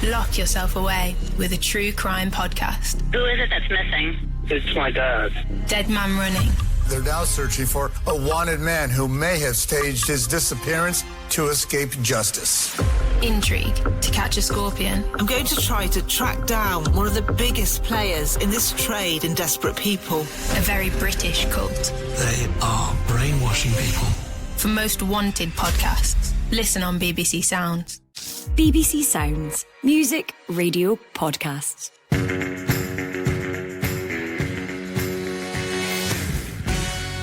Lock yourself away with a true crime podcast. Who is it that's missing? It's my dad. Dead Man Running. They're now searching for a wanted man who may have staged his disappearance to escape justice. Intrigue to catch a scorpion. I'm going to try to track down one of the biggest players in this trade in Desperate People. A very British cult. They are brainwashing people. For Most Wanted podcasts, listen on BBC Sounds. BBC Sounds. Music, radio, podcasts.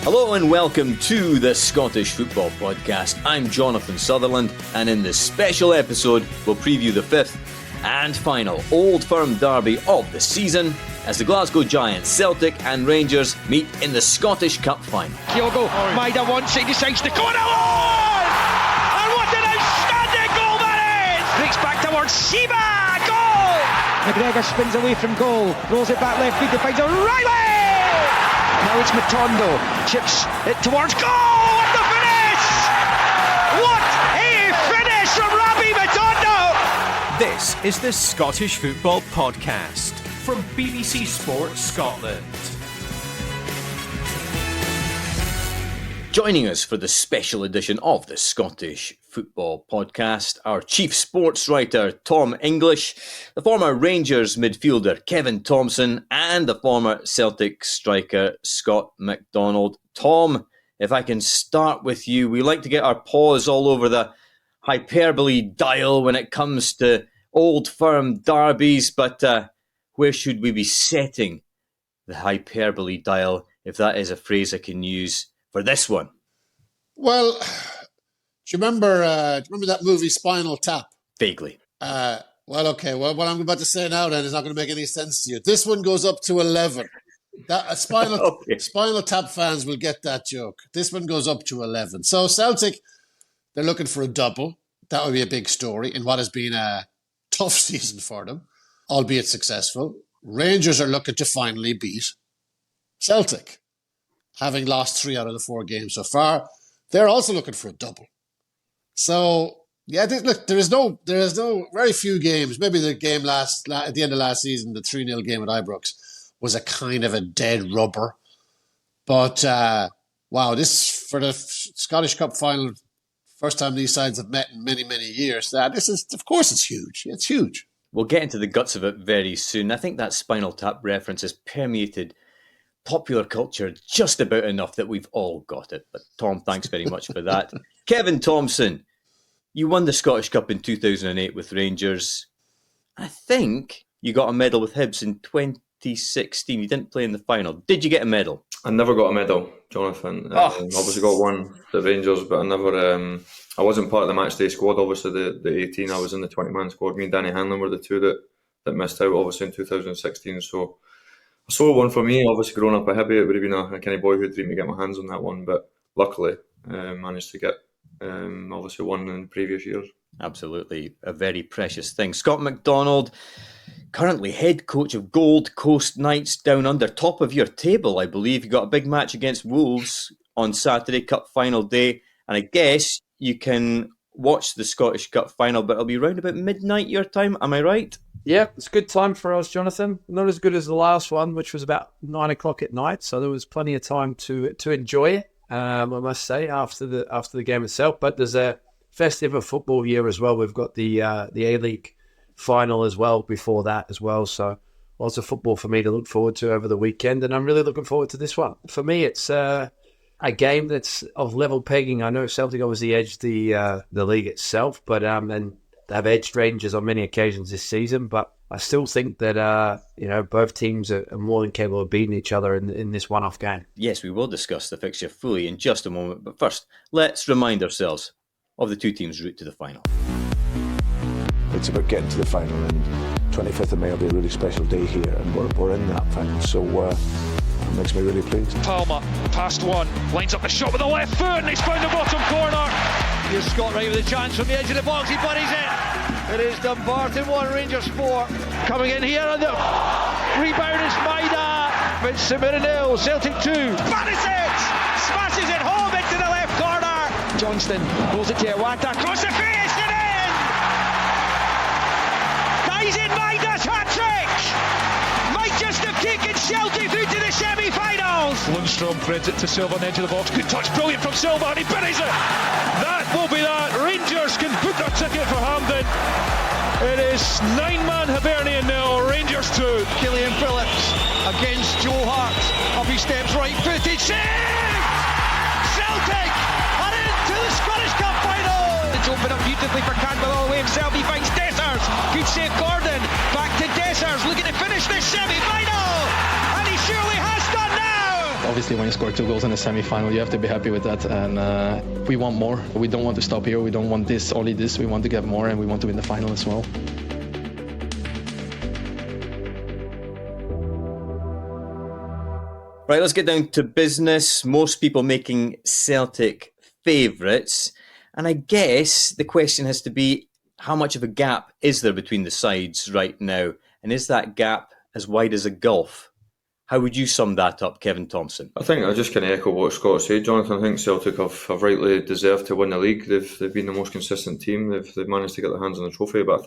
Hello and welcome to the Scottish Football Podcast. I'm Jonathan Sutherland, and in this special episode we'll preview the fifth and final Old Firm derby of the season as the Glasgow Giants, Celtic and Rangers meet in the Scottish Cup final. Kyogo, Maida wants it, decides to go alone! And what an outstanding goal that is! Breaks back towards Sheba, goal! McGregor spins away from goal, rolls it back left, feet finds O'Reilly! Now it's Matondo, chips it towards goal! What the finish! What a finish from Robbie Matondo! This is the Scottish Football Podcast from BBC Sports Scotland. Joining us for the special edition of the Scottish Football Podcast, our chief sports writer, Tom English, the former Rangers midfielder, Kevin Thomson, and the former Celtic striker, Scott McDonald. Tom, if I can start with you, we like to get our paws all over the hyperbole dial when it comes to Old Firm derbies, but where should we be setting the hyperbole dial, if that is a phrase I can use for this one? Well, do you remember that movie Spinal Tap? Vaguely. Well, what I'm about to say now then is not going to make any sense to you. This one goes up to 11. Spinal Tap fans will get that joke. This one goes up to 11. So Celtic, they're looking for a double. That would be a big story in what has been a tough season for them, albeit successful. Rangers are looking to finally beat Celtic, having lost 3 out of the 4 games so far. They're also looking for a double. So, yeah, there is no very few games. Maybe the game at the end of last season, the 3-0 game at Ibrox, was a kind of a dead rubber. But, wow, this, for the Scottish Cup final, first time these sides have met in many, many years, this is, of course, it's huge. It's huge. We'll get into the guts of it very soon. I think that Spinal Tap reference has permeated popular culture just about enough that we've all got it. But Tom, thanks very much for that. Kevin Thomson, you won the Scottish Cup in 2008 with Rangers. I think you got a medal with Hibs in 2016. You didn't play in the final. Did you get a medal? I never got a medal, Jonathan. Obviously got one at Rangers, but I wasn't part of the matchday squad. Obviously the 18, I was in the 20-man squad. Me and Danny Hanlon were the two that missed out, obviously, in 2016. So a sore one for me. Obviously, growing up a Hibby, it would have been a kind of boyhood dream to get my hands on that one. But luckily, managed to get obviously one in previous years. Absolutely, a very precious thing. Scott McDonald, currently head coach of Gold Coast Knights down under, top of your table, I believe. You got a big match against Wolves on Saturday, Cup final day. And I guess you can watch the Scottish Cup final, but it'll be round about midnight your time. Am I right? Yeah, it's a good time for us, Jonathan. Not as good as the last one, which was about 9 o'clock at night. So there was plenty of time to enjoy it, I must say, after the game itself. But there's a festive of football year as well. We've got the A-League final as well before that as well. So lots of football for me to look forward to over the weekend. And I'm really looking forward to this one. For me, it's a game that's of level pegging. I know Celtic obviously edged the league itself, but and they've edged Rangers on many occasions this season. But I still think that both teams are more than capable of beating each other in this one-off game. Yes, we will discuss the fixture fully in just a moment. But first, let's remind ourselves of the two teams' route to the final. It's about getting to the final, and 25th of May will be a really special day here, and we're in that final. So it makes me really pleased. Palmer, past one, lines up the shot with the left foot, and he's found the bottom corner. Here's Scott Wright with a chance from the edge of the box. He buries it. It is Dumbarton 1, Rangers 4. Coming in here, and the rebound is Maida. It's 0. Celtic 2. Barisic smashes it home into the left corner. Johnston pulls it to Iwata. Across the face and in. Celtic through to the semi-finals. Lundstrom threads it to Silva on the edge of the box. Good touch, brilliant from Silva, and he buries it. That will be that. Rangers can book their ticket for Hampden. It is 9-man Hibernian now, Rangers 2. Killian Phillips against Joe Hart. Up he steps, right footed, save! Celtic are into the Scottish Cup final! It's opened up beautifully for Campbell all the way himself. He finds Dessers. Good save, Gordon. Back to Dessers, looking to finish this semi-final! And he surely has done now! Obviously, when you score 2 goals in a semi-final, you have to be happy with that. And we want more. We don't want to stop here. We don't want this, only this. We want to get more, and we want to win the final as well. Right, let's get down to business. Most people making Celtic favourites. And I guess the question has to be, how much of a gap is there between the sides right now? And is that gap as wide as a gulf? How would you sum that up, Kevin Thomson? I think I just kind of echo what Scott said, Jonathan. I think Celtic have rightly deserved to win the league. They've been the most consistent team. They've managed to get their hands on the trophy. But I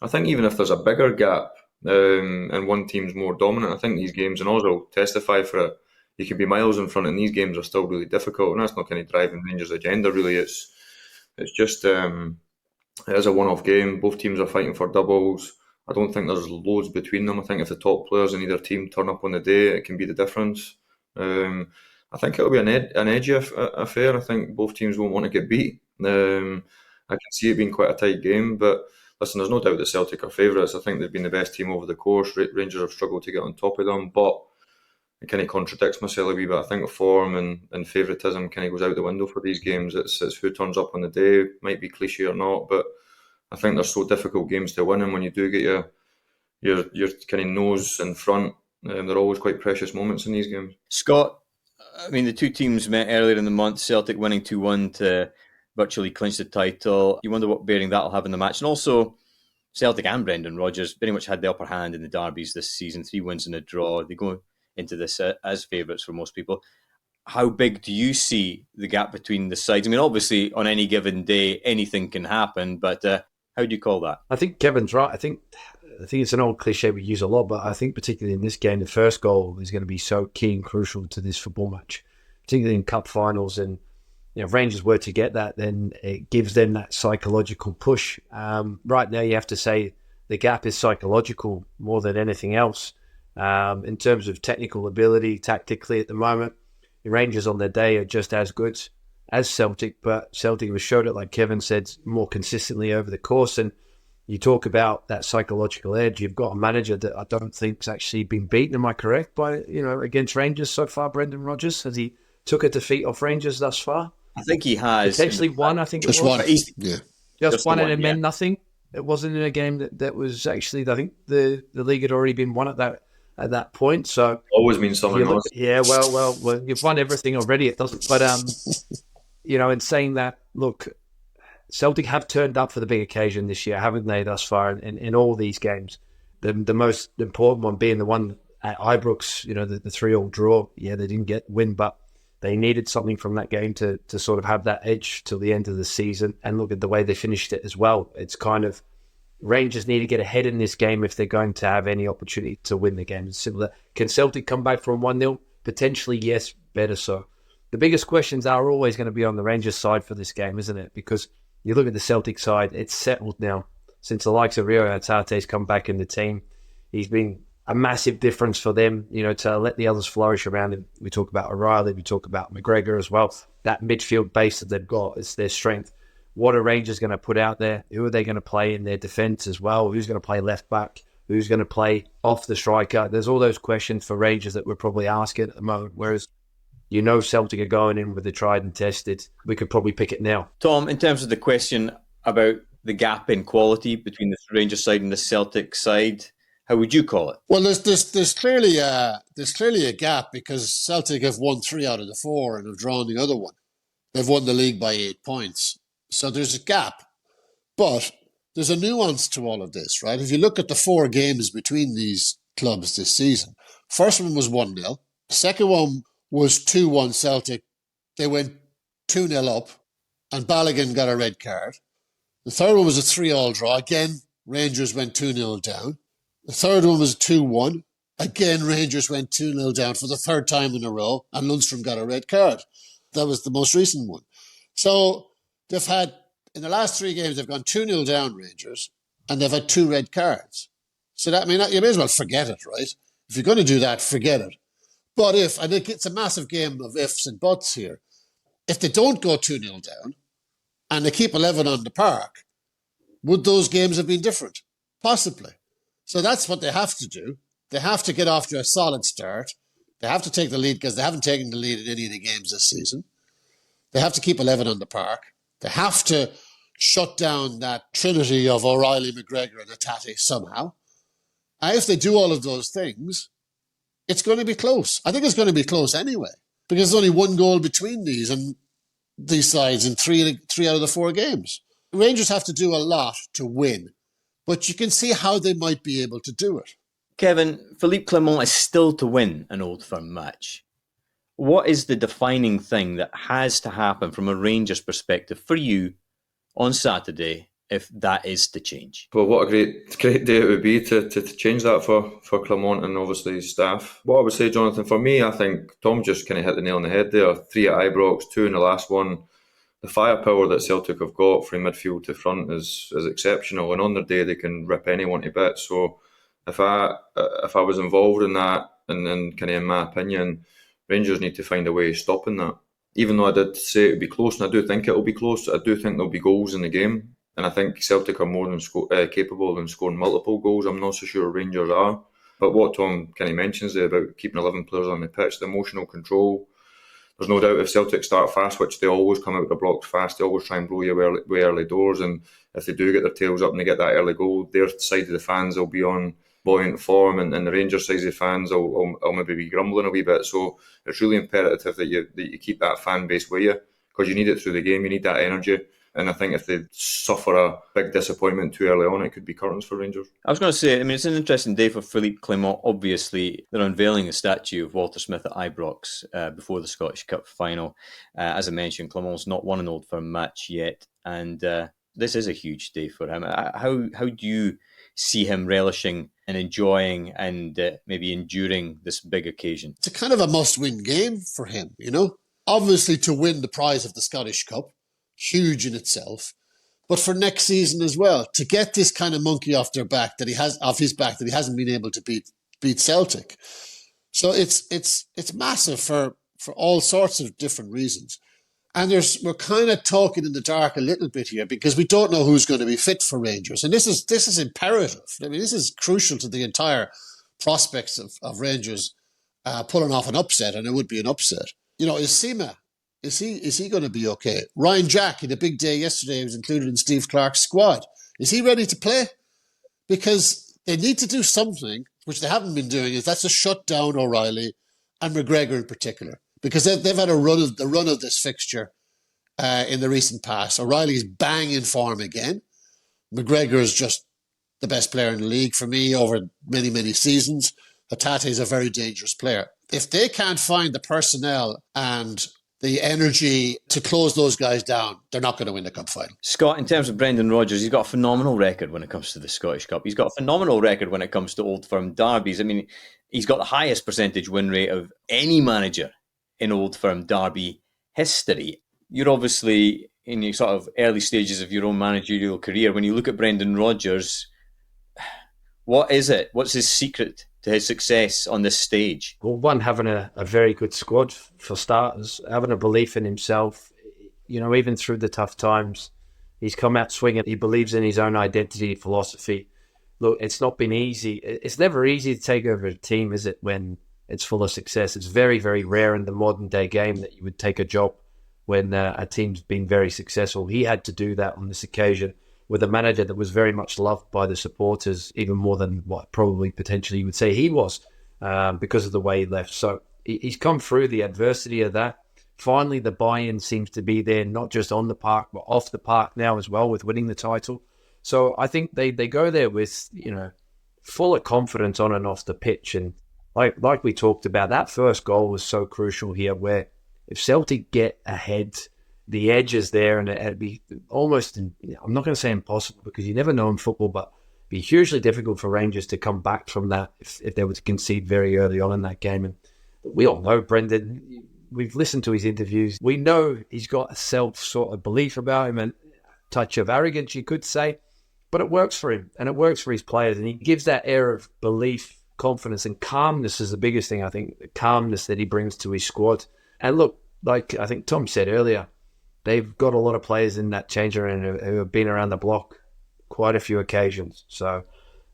think even if there's a bigger gap, and one team's more dominant, I think these games, and also testify for it, you can be miles in front, and these games are still really difficult, and that's not kind of driving Rangers' agenda really. It's just it is a one-off game. Both teams are fighting for doubles. I don't think there's loads between them. I think if the top players in either team turn up on the day, it can be the difference. I think it'll be an edgy affair. I think both teams won't want to get beat. I can see it being quite a tight game, but listen, there's no doubt that Celtic are favourites. I think they've been the best team over the course. Rangers have struggled to get on top of them, but it kind of contradicts myself a wee bit. I think form and favouritism kind of goes out the window for these games. It's who turns up on the day. Might be cliche or not, but I think they're so difficult games to win, and when you do get your kind of nose in front, they're always quite precious moments in these games. Scott, I mean, the two teams met earlier in the month, Celtic winning 2-1 to virtually clinch the title. You wonder what bearing that'll have in the match. And also, Celtic and Brendan Rodgers very much had the upper hand in the derbies this season. 3 wins and a draw. They go into this as favourites for most people. How big do you see the gap between the sides? I mean, obviously, on any given day, anything can happen, but how do you call that? I think Kevin's right. I think it's an old cliche we use a lot, but I think particularly in this game, the first goal is going to be so key and crucial to this football match, particularly in cup finals. And if Rangers were to get that, then it gives them that psychological push. Right now, you have to say the gap is psychological more than anything else. In terms of technical ability, tactically at the moment, the Rangers on their day are just as good as Celtic, but Celtic have showed it, like Kevin said, more consistently over the course. And you talk about that psychological edge. You've got a manager that I don't think's actually been beaten. Am I correct? By against Rangers so far, Brendan Rodgers, has he took a defeat off Rangers thus far? I think he has potentially one. I think just it was. One. Just one, and it meant nothing. It wasn't in a game that was actually. I think the league had already been won at that point. So always means something else. Yeah, well, you've won everything already. It doesn't. But in saying that, look, Celtic have turned up for the big occasion this year, haven't they, thus far, in all these games? The most important one being the one at Ibrox, the 3-3 draw. Yeah, they didn't win, but they needed something from that game to sort of have that edge till the end of the season. And look at the way they finished it as well. It's kind of, Rangers need to get ahead in this game if they're going to have any opportunity to win the game. It's similar. Can Celtic come back from 1-0? Potentially, yes, better so. The biggest questions are always going to be on the Rangers side for this game, isn't it? Because you look at the Celtic side, it's settled now. Since the likes of Rio Atate's come back in the team, he's been a massive difference for them, to let the others flourish around him. We talk about O'Reilly, we talk about McGregor as well. That midfield base that they've got is their strength. What are Rangers going to put out there? Who are they going to play in their defence as well? Who's going to play left back? Who's going to play off the striker? There's all those questions for Rangers that we're probably asking at the moment, whereas Celtic are going in with the tried and tested. We could probably pick it now. Tom, in terms of the question about the gap in quality between the Rangers side and the Celtic side, how would you call it? Well, there's clearly a gap because Celtic have won 3 out of the 4 and have drawn the other one. They've won the league by 8 points. So there's a gap. But there's a nuance to all of this, right? If you look at the 4 games between these clubs this season, first one was 1-0. Second one was 2-1 Celtic. They went 2-0 up and Balogun got a red card. The third one was a 3-3 draw. Again, Rangers went 2-0 down. The third one was 2-1. Again, Rangers went 2-0 down for the third time in a row, and Lundstrom got a red card. That was the most recent one. So they've had, in the last 3 games, they've gone 2-0 down, Rangers, and they've had 2 red cards. So that, I mean, you may as well forget it, right? If you're going to do that, forget it. But if, and it's a massive game of ifs and buts here, if they don't go 2-0 down and they keep 11 on the park, would those games have been different? Possibly. So that's what they have to do. They have to get off to a solid start. They have to take the lead because they haven't taken the lead in any of the games this season. They have to keep 11 on the park. They have to shut down that trinity of O'Reilly, McGregor and Hatate somehow. And if they do all of those things, it's going to be close. I think it's going to be close anyway, because there's only 1 goal between these sides in 3 out of the 4 games. Rangers have to do a lot to win, but you can see how they might be able to do it. Kevin, Philippe Clement is still to win an Old Firm match. What is the defining thing that has to happen from a Rangers perspective for you on Saturday if that is to change? Well, what a great day it would be to change that for Clement and obviously his staff. What I would say, Jonathan, for me, I think Tom just kind of hit the nail on the head there. 3 at Ibrox, 2 in the last one. The firepower that Celtic have got from midfield to front is exceptional, and on their day they can rip anyone to bits. So if I was involved in that, and then kind of in my opinion, Rangers need to find a way of stopping that. Even though I did say it would be close, and I do think it will be close, I do think there'll be goals in the game. And I think Celtic are more than capable of scoring multiple goals. I'm not so sure Rangers are. But what Tom kind of mentions there about keeping 11 players on the pitch, the emotional control, there's no doubt if Celtic start fast, which they always come out of the blocks fast, they always try and blow you away early doors. And if they do get their tails up and they get that early goal, their side of the fans will be on buoyant form, and the Rangers side of the fans will maybe be grumbling a wee bit. So it's really imperative that you keep that fan base with you, because you need it through the game, you need that energy. And I think if they suffer a big disappointment too early on, it could be curtains for Rangers. I was going to say, I mean, it's an interesting day for Philippe Clement. Obviously, they're unveiling a statue of Walter Smith at Ibrox before the Scottish Cup final. As I mentioned, Clement's not won an Old Firm match yet, and this is a huge day for him. How do you see him relishing and enjoying and maybe enduring this big occasion? It's a kind of a must-win game for him, you know? Obviously, to win the prize of the Scottish Cup, huge in itself, but for next season as well, to get this kind of monkey off his back that he hasn't been able to beat Celtic. So it's massive for all sorts of different reasons. And we're kind of talking in the dark a little bit here because we don't know who's going to be fit for Rangers. And this is imperative. I mean, this is crucial to the entire prospects of Rangers pulling off an upset, and it would be an upset. You know, is Sima, is he going to be okay? Ryan Jack, in a big day yesterday, was included in Steve Clarke's squad. Is he ready to play? Because they need to do something, which they haven't been doing, that's to shut down O'Reilly and McGregor in particular. Because they've had a run of this fixture in the recent past. O'Reilly's bang in form again. McGregor is just the best player in the league for me over many, many seasons. Hatate is a very dangerous player. If they can't find the personnel and the energy to close those guys down, they're not going to win the cup final. Scott, in terms of Brendan Rodgers, he's got a phenomenal record when it comes to the Scottish Cup. He's got a phenomenal record when it comes to Old Firm derbies. I mean, he's got the highest percentage win rate of any manager in Old Firm derby history. You're obviously in your sort of early stages of your own managerial career. When you look at Brendan Rodgers, what is it? What's his secret to his success on this stage? Well, one, having a very good squad for starters, having a belief in himself. You know, even through the tough times, he's come out swinging. He believes in his own identity, philosophy. Look, it's not been easy. It's never easy to take over a team, is it, when it's full of success? It's very, very rare in the modern day game that you would take a job when a team's been very successful. He had to do that on this occasion with a manager that was very much loved by the supporters, even more than what probably potentially you would say he was, because of the way he left. So he's come through the adversity of that. Finally, the buy-in seems to be there, not just on the park, but off the park now as well, with winning the title. So I think they go there with, you know, full of confidence on and off the pitch. And like we talked about, that first goal was so crucial here, where if Celtic get ahead, the edge is there, and it'd be almost, I'm not going to say impossible because you never know in football, but be hugely difficult for Rangers to come back from that if they were to concede very early on in that game. And we all know Brendan. We've listened to his interviews. We know he's got a self sort of belief about him and a touch of arrogance, you could say. But it works for him and it works for his players. And he gives that air of belief, confidence, and calmness is the biggest thing, I think. The calmness that he brings to his squad. And look, like I think Tom said earlier, they've got a lot of players in that change room who have been around the block quite a few occasions. So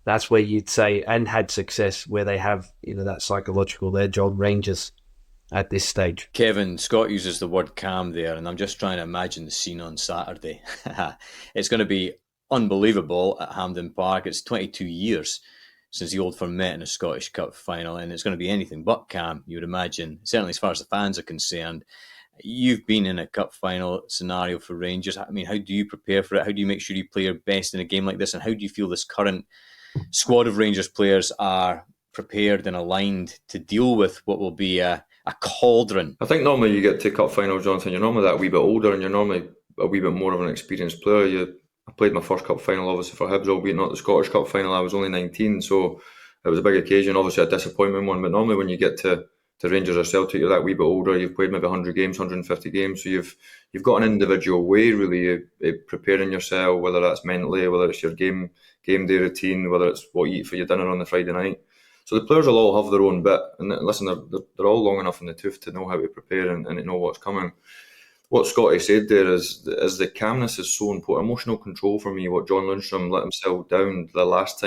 that's where you'd say, and had success, where they have that psychological edge on Rangers at this stage. Kevin, Scott uses the word calm there, and I'm just trying to imagine the scene on Saturday. It's going to be unbelievable at Hampden Park. It's 22 years since the Old Firm met in a Scottish Cup final, and it's going to be anything but calm, you would imagine, certainly as far as the fans are concerned. You've been in a cup final scenario for Rangers. I mean, how do you prepare for it? How do you make sure you play your best in a game like this? And how do you feel this current squad of Rangers players are prepared and aligned to deal with what will be a cauldron? I think normally you get to cup finals, Jonathan, you're normally that wee bit older and you're normally a wee bit more of an experienced player. I played my first cup final, obviously, for Hibs, albeit not the Scottish Cup final. I was only 19, so it was a big occasion, obviously a disappointment one. But normally when you get to Rangers or Celtic, you're that wee bit older. You've played maybe 100 games, 150 games, so you've got an individual way really of preparing yourself, whether that's mentally, whether it's your game day routine, whether it's what you eat for your dinner on the Friday night. So the players will all have their own bit, and listen, they're all long enough in the tooth to know how to prepare and to know what's coming. What Scotty said there is the calmness is so important. Emotional control for me, what John Lundstrom let himself down the last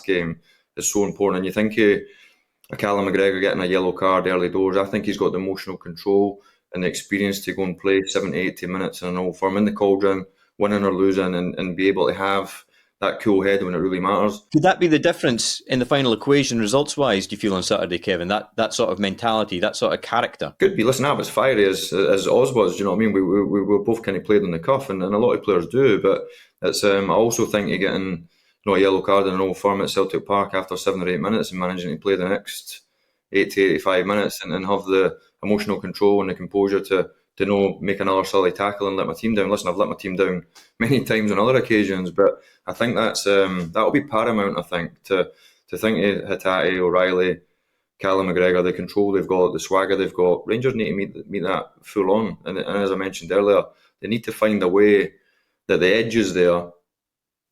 game, is so important. And you think a Callum McGregor getting a yellow card early doors, I think he's got the emotional control and the experience to go and play 70, 80 minutes in an Old Firm in the cauldron, winning or losing, and be able to have that cool head when it really matters. Could that be the difference in the final equation results-wise, do you feel, on Saturday, Kevin? That sort of mentality, that sort of character? Could be. Listen, I'm as fiery as Oz was, do you know what I mean? We were both kind of played on the cuff, and a lot of players do, but it's I also think you're getting a yellow card in an Old Firm at Celtic Park after 7 or 8 minutes and managing to play the next 80 to 85 minutes and have the emotional control and the composure to make another silly tackle and let my team down. Listen, I've let my team down many times on other occasions, but I think that's that'll be paramount, I think, to think of Hatate, O'Reilly, Callum McGregor, the control they've got, the swagger they've got. Rangers need to meet that full on. And as I mentioned earlier, they need to find a way that the edge is there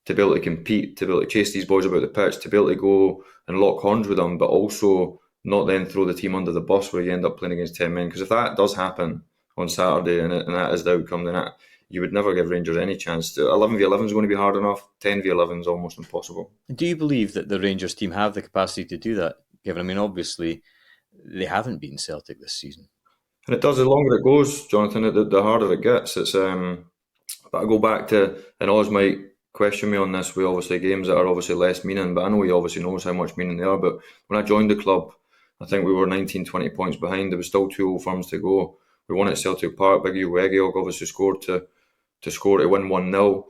to be able to compete, to be able to chase these boys about the pitch, to be able to go and lock horns with them, but also not then throw the team under the bus where you end up playing against 10 men. Because if that does happen on Saturday and that is the outcome, then you would never give Rangers any chance. 11v11 is going to be hard enough. 10v11 is almost impossible. Do you believe that the Rangers team have the capacity to do that, Kevin? I mean, obviously, they haven't beaten Celtic this season. And it does, the longer it goes, Jonathan, the harder it gets. It's but I go back to, and Oz might question me on this, with obviously games that are obviously less meaning, but I know he obviously knows how much meaning they are. But when I joined the club, I think we were 19, 20 points behind. There was still 2 Old Firms to go. We won at Celtic Park. Big Hugh Wegeog obviously scored to win 1-0.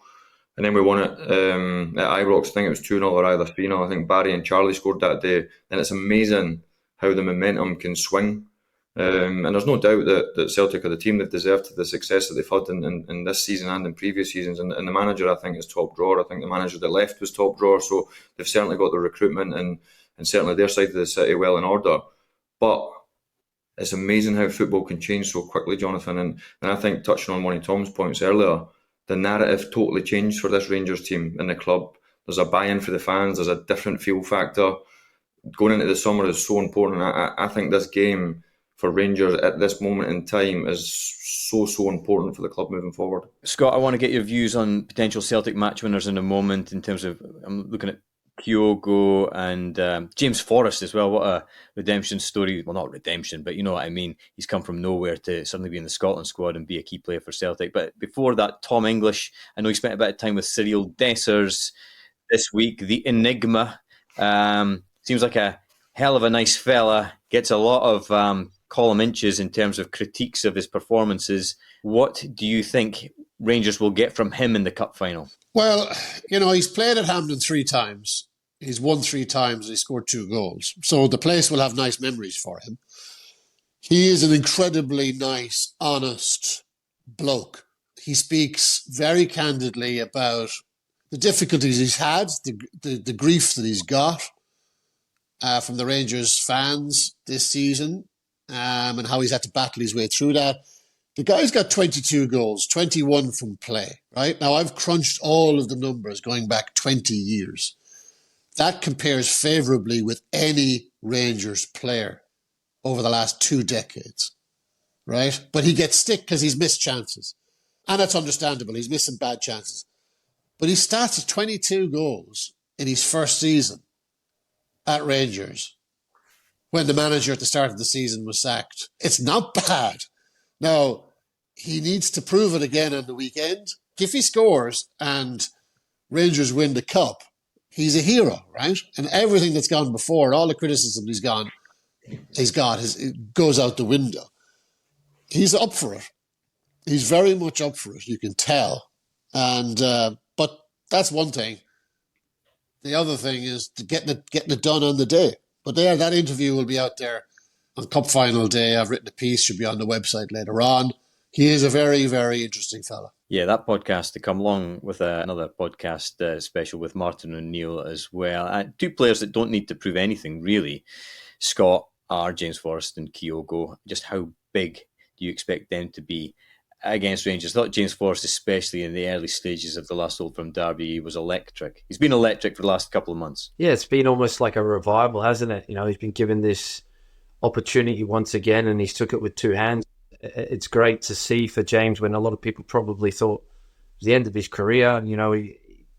And then we won it at Ibrox. I think it was 2-0 or either 3-0. I think Barry and Charlie scored that day. And it's amazing how the momentum can swing. And there's no doubt that Celtic are the team that deserved the success that they've had in this season and in previous seasons. And the manager, I think, is top drawer. I think the manager that left was top drawer. So they've certainly got the recruitment and certainly their side of the city well in order. But it's amazing how football can change so quickly, Jonathan. And I think, touching on one of Tom's points earlier, the narrative totally changed for this Rangers team in the club. There's a buy-in for the fans. There's a different feel factor. Going into the summer is so important. I think this game for Rangers at this moment in time is so important for the club moving forward. Scott, I want to get your views on potential Celtic match winners in a moment, in terms of, I'm looking at Kyogo and James Forrest as well. What a redemption story. Well, not redemption, but you know what I mean. He's come from nowhere to suddenly be in the Scotland squad and be a key player for Celtic. But before that, Tom English. I know he spent a bit of time with Cyril Dessers this week. The Enigma. Seems like a hell of a nice fella. Gets a lot of column inches in terms of critiques of his performances. What do you think Rangers will get from him in the cup final? Well, he's played at Hampden 3 times. He's won 3 times and he scored 2 goals. So the place will have nice memories for him. He is an incredibly nice, honest bloke. He speaks very candidly about the difficulties he's had, the grief that he's got from the Rangers fans this season, and how he's had to battle his way through that. The guy's got 22 goals, 21 from play, right? Now, I've crunched all of the numbers going back 20 years. That compares favourably with any Rangers player over the last 2 decades, right? But he gets stick because he's missed chances. And that's understandable. He's missed some bad chances. But he starts at 22 goals in his first season at Rangers when the manager at the start of the season was sacked. It's not bad. Now, he needs to prove it again on the weekend. If he scores and Rangers win the cup, he's a hero, right? And everything that's gone before, all the criticism it goes out the window. He's up for it. He's very much up for it, you can tell. And but that's one thing. The other thing is getting it done on the day. But that interview will be out there on Cup Final Day. I've written a piece, should be on the website later on. He is a very, very interesting fella. Yeah, that podcast to come along with another podcast special with Martin O'Neill as well. 2 players that don't need to prove anything, really. Scott, are James Forrest and Kyogo. Just how big do you expect them to be against Rangers? I thought James Forrest, especially in the early stages of the last Old Firm derby, was electric. He's been electric for the last couple of months. Yeah, it's been almost like a revival, hasn't it? He's been given this opportunity once again, and he's took it with 2 hands. It's great to see for James when a lot of people probably thought it was the end of his career. He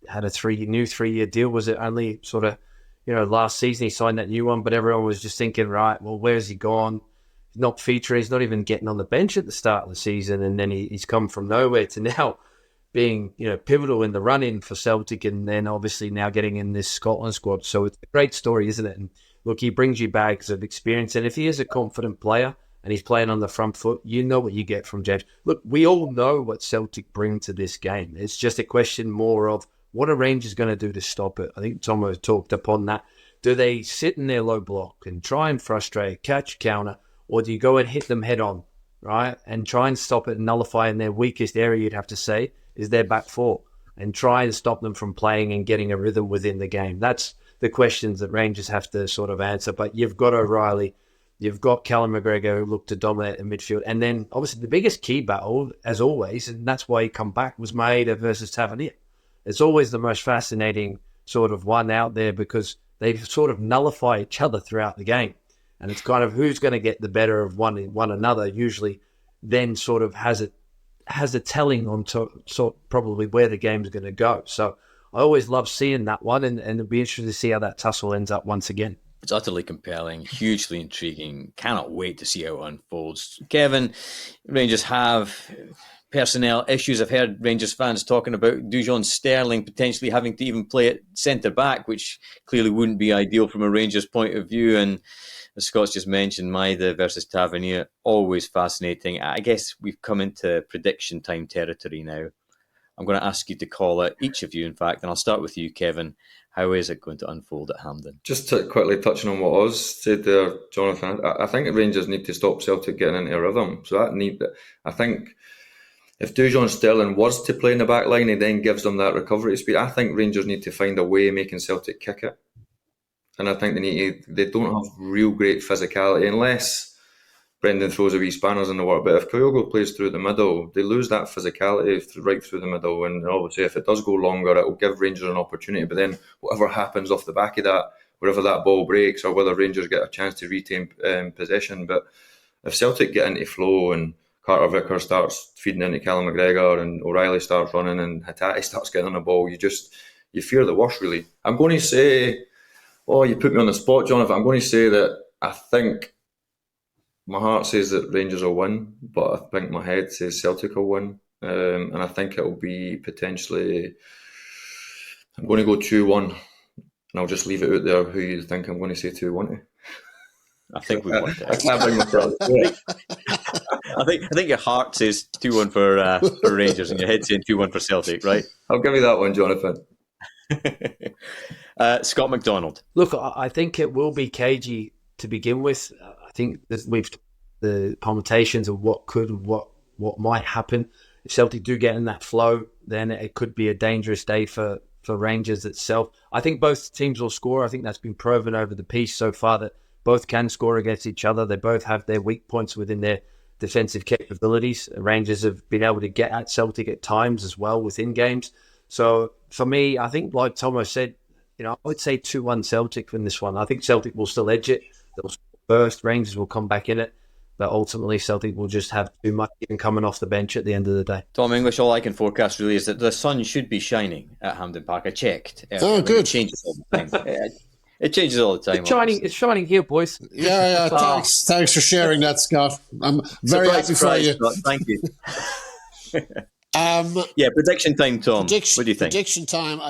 had a 3-year deal. Was it only sort of, last season he signed that new one, but everyone was just thinking, right, well, where's he gone? He's not featuring. He's not even getting on the bench at the start of the season. And then he's come from nowhere to now being, pivotal in the run-in for Celtic, and then obviously now getting in this Scotland squad. So it's a great story, isn't it? And look, he brings you bags of experience. And if he is a confident player, and he's playing on the front foot, you know what you get from James. Look, we all know what Celtic bring to this game. It's just a question more of what are Rangers going to do to stop it? I think Tomo talked upon that. Do they sit in their low block and try and frustrate, catch a counter, or do you go and hit them head on, right? And try and stop it and nullify in their weakest area, you'd have to say, is their back four, and try and stop them from playing and getting a rhythm within the game. That's the questions that Rangers have to sort of answer. But you've got O'Reilly, you've got Callum McGregor who look to dominate in midfield. And then obviously the biggest key battle, as always, and that's why he come back, was Maeda versus Tavernier. It's always the most fascinating sort of one out there because they sort of nullify each other throughout the game. And it's kind of who's going to get the better of one another usually then sort of has a telling on probably where the game's going to go. So I always love seeing that one, and it'll be interesting to see how that tussle ends up once again. It's utterly compelling, hugely intriguing. Cannot wait to see how it unfolds. Kevin, Rangers have personnel issues. I've heard Rangers fans talking about Dujon Sterling potentially having to even play at centre-back, which clearly wouldn't be ideal from a Rangers point of view. And as Scott's just mentioned, Maeda versus Tavernier, always fascinating. I guess we've come into prediction time territory now. I'm going to ask you to call it, each of you, in fact, and I'll start with you, Kevin. How is it going to unfold at Hampden? Just to quickly touching on what Oz said there, Jonathan, I think the Rangers need to stop Celtic getting into a rhythm. So I think if Dujon Sterling was to play in the back line, he then gives them that recovery speed. I think Rangers need to find a way of making Celtic kick it. And I think they don't have real great physicality unless Brendan throws a wee spanners in the work. But if Kyogo plays through the middle, they lose that physicality right through the middle. And obviously, if it does go longer, it will give Rangers an opportunity. But then whatever happens off the back of that, wherever that ball breaks or whether Rangers get a chance to retain possession. But if Celtic get into flow and Carter Vickers starts feeding into Callum McGregor and O'Reilly starts running and Hatate starts getting on the ball, you fear the worst, really. I'm going to say, you put me on the spot, Jonathan. I'm going to say that I think my heart says that Rangers will win, but I think my head says Celtic will win. And I think it will be potentially, I'm going to go 2-1. And I'll just leave it out there who you think I'm going to say 2-1 to. I think we want it. I can't bring myself to it. I think your heart says 2-1 for Rangers and your head saying 2-1 for Celtic, right? I'll give you that one, Jonathan. Scott McDonald. Look, I think it will be cagey to begin with. I think we've the permutations of what might happen. If Celtic do get in that flow, then it could be a dangerous day for Rangers itself. I think both teams will score. I think that's been proven over the piece so far that both can score against each other. They both have their weak points within their defensive capabilities. Rangers have been able to get at Celtic at times as well within games. So for me, I think like Tomo said, I would say 2-1 Celtic in this one. I think Celtic will still edge it. They'll burst. Rangers will come back in it. But ultimately, Celtic will just have too much even coming off the bench at the end of the day. Tom English, all I can forecast really is that the sun should be shining at Hampden Park. I checked. Oh, good. It changes all the time. It changes all the time. It's shining here, boys. Yeah. Thanks for sharing that, Scott. I'm very happy for you. Scott. Thank you. Prediction time, Tom. What do you think? Prediction time.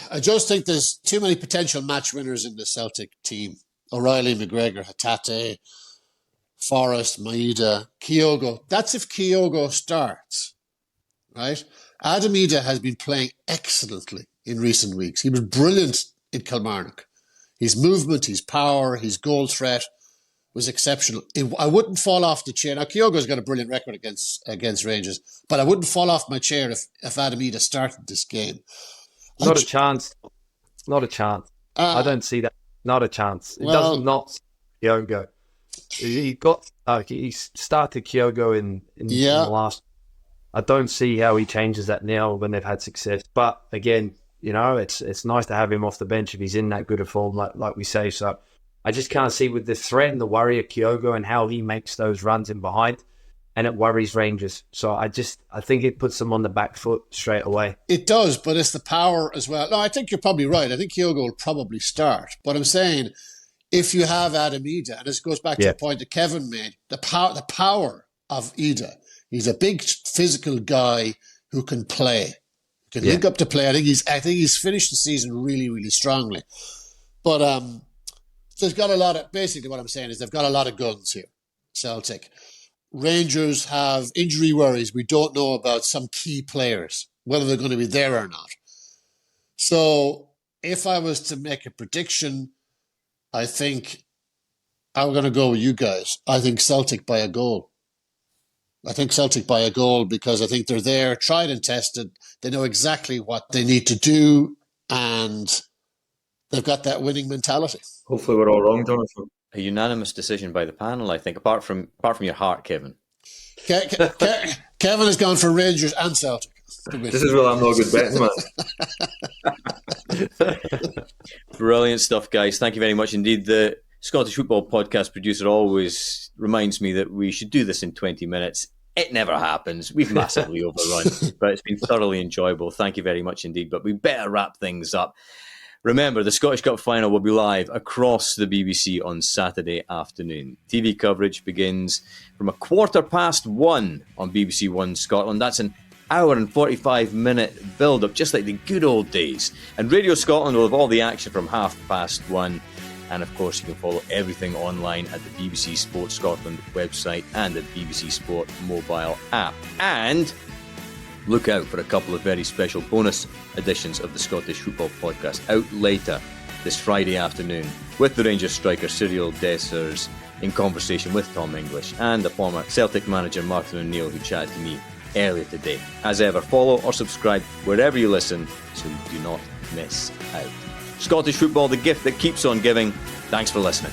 I just think there's too many potential match winners in the Celtic team. O'Reilly, McGregor, Hatate, Forrest, Maeda, Kyogo. That's if Kyogo starts, right? Adam Maeda has been playing excellently in recent weeks. He was brilliant in Kilmarnock. His movement, his power, his goal threat was exceptional. I wouldn't fall off the chair. Now, Kyogo's got a brilliant record against Rangers, but I wouldn't fall off my chair if Adam Maeda started this game. Not a chance. Not a chance. I don't see that. Not a chance. It doesn't not Kyogo. He started Kyogo in the last. I don't see how he changes that now when they've had success. But again, it's nice to have him off the bench if he's in that good a form, like we say. So I just can't see with the threat and the worry of Kyogo and how he makes those runs in behind, and it worries Rangers. So I think it puts them on the back foot straight away. It does, but it's the power as well. No, I think you're probably right. I think Kyogo will probably start. But I'm saying, if you have Adam Maeda, and this goes back to the point that Kevin made, the power of Maeda. He's a big physical guy who can play, can link up to play. I think he's finished the season really, really strongly. But there's got a lot of, basically what I'm saying is they've got a lot of guns here, Celtic. Rangers have injury worries. We don't know about some key players, whether they're going to be there or not. So if I was to make a prediction, I think I'm going to go with you guys. I think Celtic by a goal. Because I think they're there, tried and tested. They know exactly what they need to do, and they've got that winning mentality. Hopefully we're all wrong, Jonathan. A unanimous decision by the panel, I think, apart from your heart, Kevin. Kevin has gone for Rangers and Celtic. This is where I'm not a good betting man. Brilliant stuff, guys. Thank you very much indeed. The Scottish Football Podcast producer always reminds me that we should do this in 20 minutes. It never happens. We've massively overrun, but it's been thoroughly enjoyable. Thank you very much indeed. But we better wrap things up. Remember, the Scottish Cup final will be live across the BBC on Saturday afternoon. TV coverage begins from 1:15 on BBC One Scotland. That's an hour and 45-minute build-up, just like the good old days. And Radio Scotland will have all the action from 1:30. And of course, you can follow everything online at the BBC Sport Scotland website and the BBC Sport mobile app. And look out for a couple of very special bonus editions of the Scottish Football Podcast out later this Friday afternoon with the Rangers striker Cyril Dessers in conversation with Tom English and the former Celtic manager Martin O'Neill, who chatted to me earlier today. As ever, follow or subscribe wherever you listen so you do not miss out. Scottish football, the gift that keeps on giving. Thanks for listening.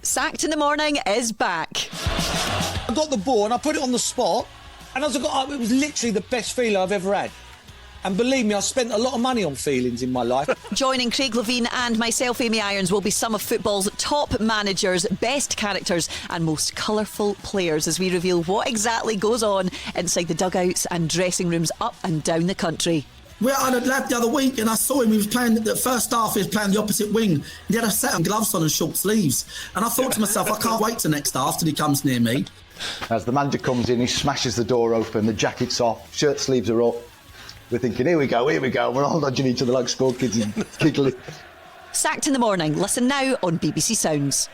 Sacked in the Morning is back. I got the ball and I put it on the spot, and as I got up, it was literally the best feeling I've ever had. And believe me, I spent a lot of money on feelings in my life. Joining Craig Levine and myself, Amy Irons, will be some of football's top managers, best characters and most colourful players as we reveal what exactly goes on inside the dugouts and dressing rooms up and down the country. We had a lad the other week and I saw him, he was playing, the first half he was playing the opposite wing. He had a set of gloves on and short sleeves. And I thought to myself, I can't wait till next half till he comes near me. As the manager comes in, he smashes the door open, the jacket's off, shirt sleeves are up. We're thinking, here we go. We're all nudging each other like school kids and giggling. Sacked in the Morning. Listen now on BBC Sounds.